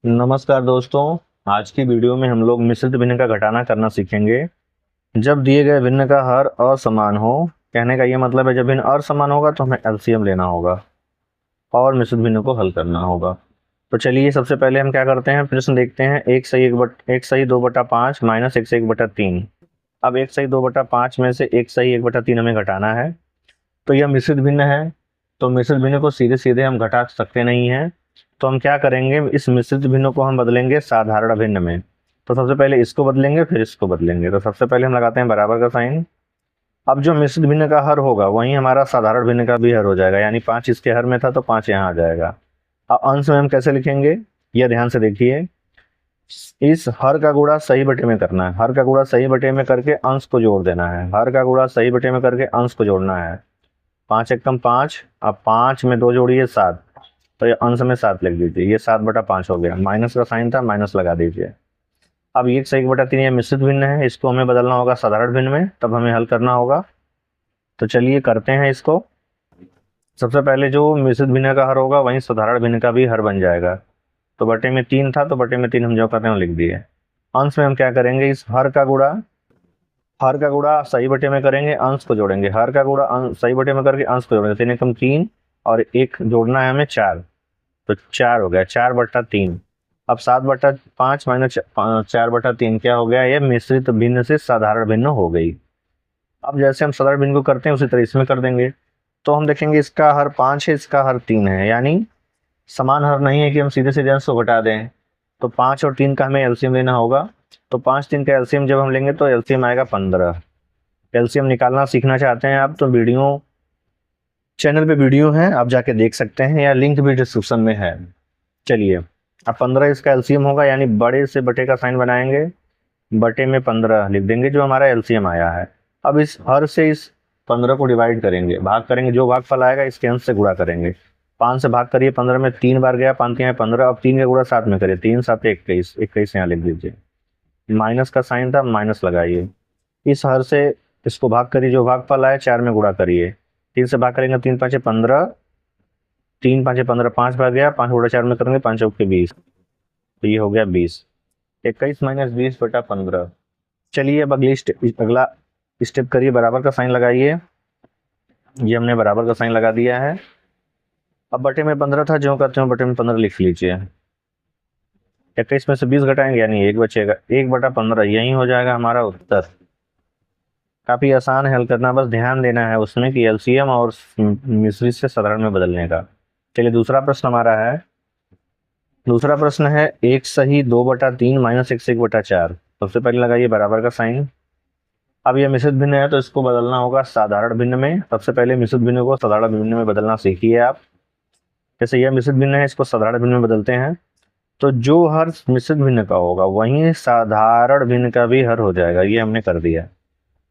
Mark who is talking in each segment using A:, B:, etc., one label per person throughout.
A: नमस्कार दोस्तों। आज की वीडियो में हम लोग मिश्रित भिन्न का घटाना करना सीखेंगे। जब दिए गए भिन्न का हर असमान हो, कहने का ये मतलब है जब भिन्न असमान होगा तो हमें एलसीएम लेना होगा और मिश्रित भिन्न को हल करना होगा। तो चलिए सबसे पहले हम क्या करते हैं, प्रश्न देखते हैं। एक सही 2/5 माइनस 1/3। अब 1/2/5 में से 1/3 हमें घटाना है। तो यह मिश्रित भिन्न है, तो मिश्रित भिन्न को सीधे सीधे हम घटा सकते नहीं हैं। तो हम क्या करेंगे, इस मिश्रित भिन्न को हम बदलेंगे साधारण भिन्न में। तो सबसे पहले इसको बदलेंगे फिर इसको बदलेंगे। तो सबसे पहले हम लगाते हैं बराबर का साइन। अब जो मिश्रित भिन्न का हर होगा वहीं हमारा साधारण भिन्न का भी हर हो जाएगा, यानी 5 इसके हर में था तो 5 यहाँ आ जाएगा। अब अंश में हम कैसे लिखेंगे, यह ध्यान से देखिए। इस हर का गुणा सही बटे में करना है, हर का गुणा सही बटे में करके अंश को जोड़ देना है, हर का गुणा सही बटे में करके अंश को जोड़ना है। 5 एकम 5, अब 5 में 2 जोड़िए 7, तो ये अंश में 7 लिख दीजिए। ये 7/5 हो गया, माइनस का साइन था माइनस लगा दीजिए। अब ये 1/3 ये मिश्रित भिन्न है, इसको हमें बदलना होगा साधारण भिन्न में, तब हमें हल करना होगा। तो चलिए करते हैं इसको। सबसे पहले जो मिश्रित भिन्न का हर होगा वहीं साधारण भिन्न का भी हर बन जाएगा। तो बटे में 3 था तो बटे में 3 हम जो करते हैं लिख दिए। अंश में हम क्या करेंगे, इस हर का गुणा सही बटे में करेंगे, अंश को जोड़ेंगे। हर का गुणा सही बटे में करके अंश को जोड़ेंगे। 3 एकम 3 और 1 जोड़ना है हमें 4, तो 4 हो गया 4/3। अब 7/5 माइनस 4/3 क्या हो गया, ये मिश्रित भिन्न से साधारण भिन्न हो गई। अब जैसे हम साधारण भिन्न को करते हैं उसी तरह इसमें कर देंगे। तो हम देखेंगे इसका हर 5 है, इसका हर 3 है, यानी समान हर नहीं है कि हम सीधे सीधे अंश को घटा दें। तो 5 और 3 का हमें एलसीएम लेना होगा। तो 5 3 का एलसीएम जब हम लेंगे तो एलसीएम आएगा 15। एलसीएम निकालना सीखना चाहते हैं आप तो चैनल पे वीडियो है, आप जाके देख सकते हैं या लिंक भी डिस्क्रिप्शन में है। चलिए अब 15 इसका एलसीएम होगा, यानी बड़े से बटे का साइन बनाएंगे, बटे में 15 लिख देंगे जो हमारा एलसीएम आया है। अब इस हर से इस 15 को डिवाइड करेंगे, भाग करेंगे, जो भागफल आएगा इसके अंश से गुणा करेंगे। 5 से भाग करिए, 15 में 3 बार गया, 5 यहाँ 15। अब 3 का गुणा 7 में करिए, 3 7 21, 21 यहाँ लिख दीजिए। माइनस का साइन था माइनस लगाइए। इस हर से इसको भाग करिए, जो भागफल आए 4 में गुणा करिए। 3 से भाग करेंगे, 3 5 15, 3 5 15, 5 भाग गया, 5 गुणा 4 में करेंगे 5 चौके 20, तो ये हो गया 20। 21 माइनस 20/15। चलिए अब अगला स्टेप करिए, बराबर का साइन लगाइए। ये हमने बराबर का साइन लगा दिया है। अब बटे में 15 था, जो करते हो बटे में 15 लिख लीजिए। 21 में से 20 घटाएंगे यानी 1 बचेगा, 1/15 यही हो जाएगा हमारा उत्तर। काफी आसान है हल करना, बस ध्यान देना है उसमें कि एलसीएम और मिश्रित से साधारण में बदलने का। चलिए दूसरा प्रश्न हमारा है। दूसरा प्रश्न है 1 सही 2/3 माइनस 1/4। सबसे पहले लगाइए बराबर का साइन। अब यह मिश्रित भिन्न है तो इसको बदलना होगा साधारण भिन्न में। सबसे पहले मिश्रित भिन्न को साधारण भिन्न में बदलना सीखिए आप। जैसे यह मिश्रित भिन्न है, इसको साधारण भिन्न में बदलते हैं, तो जो हर मिश्रित भिन्न का होगा वहीं साधारण भिन्न का भी हर हो जाएगा। ये हमने कर दिया,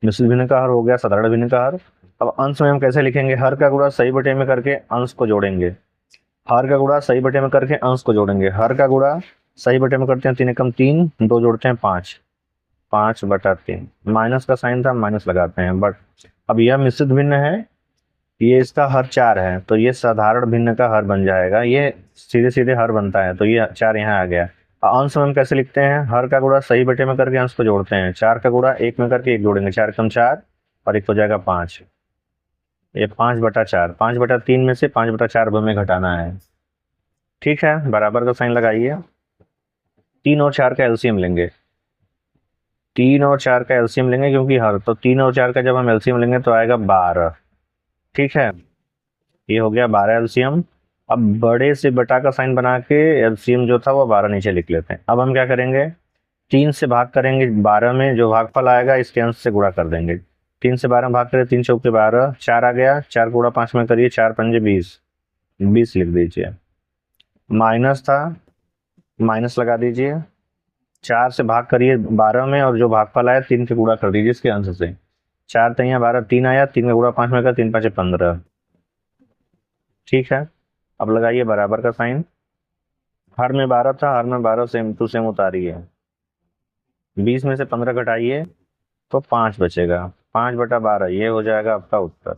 A: मिश्रित भिन्न का हर हो गया साधारण भिन्न का हर। अब अंश में हम कैसे लिखेंगे, हर का गुणा सही बटे में करके अंश को जोड़ेंगे। हर का गुणा सही बटे में करके अंश को जोड़ेंगे। हर का गुणा सही बटे में करते हैं, 3 एकम 3, 2 जोड़ते हैं 5, 5/3। माइनस का साइन था माइनस लगाते हैं। बट अब यह मिश्रित भिन्न है, ये इसका हर 4 है, तो ये साधारण भिन्न का हर बन जाएगा। ये सीधे सीधे हर बनता है, तो ये 4 यहाँ आ गया। अंश में हम कैसे लिखते हैं, हर का गुणा सही बटे में करके अंश को जोड़ते हैं। 4 का गुणा 1 में करके 1 जोड़ेंगे, 4 कम 4 और 1 हो जाएगा 5। ये 5/4, 5/3 में से 5/4 में घटाना है। ठीक है, बराबर का साइन लगाइए। 3 और 4 का एलसीएम लेंगे, 3 और 4 का एलसीएम लेंगे क्योंकि हर, तो 3 और 4 का जब हम एलसीएम लेंगे तो आएगा 12। ठीक है, ये हो गया 12 एलसीएम। अब बड़े से बटा का साइन बना के एलसीएम जो था वो 12 नीचे लिख लेते हैं। अब हम क्या करेंगे, 3 से भाग करेंगे 12 में, जो भागफल आएगा इसके अंश से गुणा कर देंगे। 3 से 12 भाग करें, 3 चौके 12, 4 आ गया, 4 गुणा 5 में करिए, 4 पंजे 20, 20 लिख दीजिए। माइनस था माइनस लगा दीजिए। 4 से भाग करिए 12 में और जो भागफल आया 3 के गुणा कर दीजिए इसके अंश से। 4 3 12, 3 आया, 3 का गुणा 5 में कर, 3 5 15। ठीक है, अब लगाइए बराबर का साइन। हर में 12 था, हर में 12 सेम टू सेम उतारिए। 20 में से 15 घटाइए तो 5 बचेगा, 5/12 ये हो जाएगा आपका उत्तर।